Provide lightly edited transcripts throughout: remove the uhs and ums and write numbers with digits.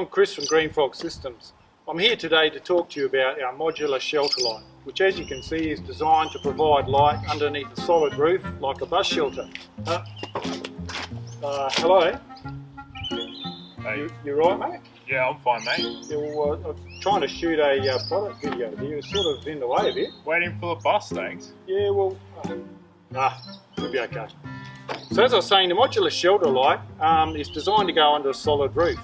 I'm Chris from Green Frog Systems. I'm here today to talk to you about our modular shelter light, which as you can see is designed to provide light underneath a solid roof like a bus shelter. Hello? Hey. You right, mate? Yeah, I'm fine, mate. Yeah, well, I'm trying to shoot a product video here. It's sort of in the way a bit. Waiting for the bus, thanks. Yeah, well, we'll be okay. So as I was saying, the modular shelter light is designed to go under a solid roof.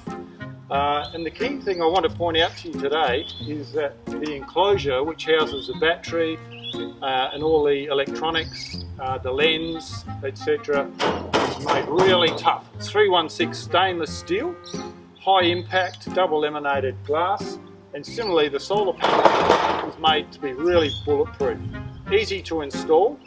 And the key thing I want to point out to you today is that the enclosure, which houses the battery and all the electronics, the lens, etc., is made really tough. It's 316 stainless steel, high impact, double laminated glass, and similarly the solar panel is made to be really bulletproof. Easy to install,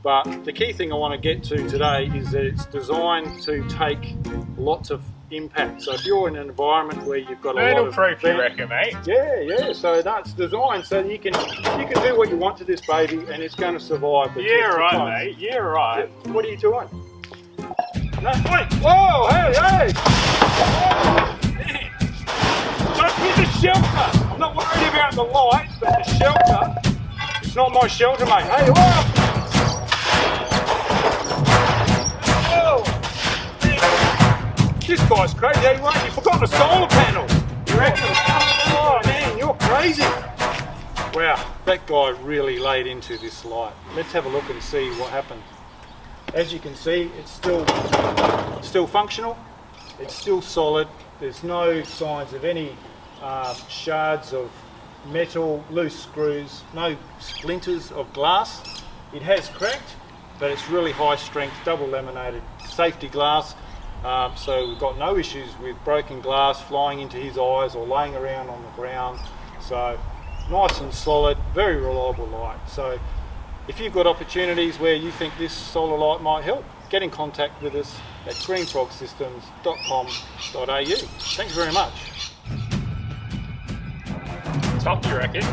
but the key thing I want to get to today is that it's designed to take lots of impact. So if you're in an environment where you've got a lot of proof, you reckon, mate? Yeah. So that's designed so you can do what you want to this baby, and it's going to survive. Yeah, right, mate. Yeah, right. What are you doing? No, wait! Whoa! Hey! Oh, man. Don't hit the shelter. I'm not worried about the light, but the shelter. It's not my shelter, mate. Hey, whoa! This guy's crazy. Hey, wait, you forgot the solar panel. You reckon? Oh man, you're crazy. Wow, that guy really laid into this light. Let's have a look and see what happened. As you can see, it's still functional. It's still solid. There's no signs of any shards of metal, loose screws, no splinters of glass. It has cracked, but it's really high strength, double laminated safety glass. So we've got no issues with broken glass flying into his eyes or laying around on the ground. So nice and solid, very reliable light. So if you've got opportunities where you think this solar light might help, get in contact with us at greenfrogsystems.com.au. Thanks very much. Tough, you reckon?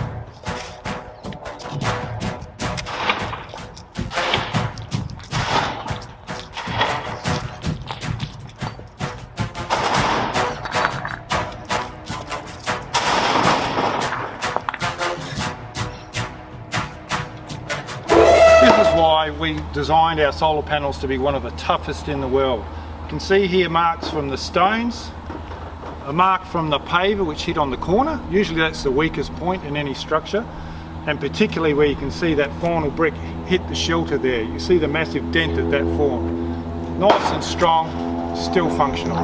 This is why we designed our solar panels to be one of the toughest in the world. You can see here marks from the stones, a mark from the paver which hit on the corner. Usually that's the weakest point in any structure, and particularly where you can see that final brick hit the shelter there. You see the massive dent that formed. Nice and strong, still functional.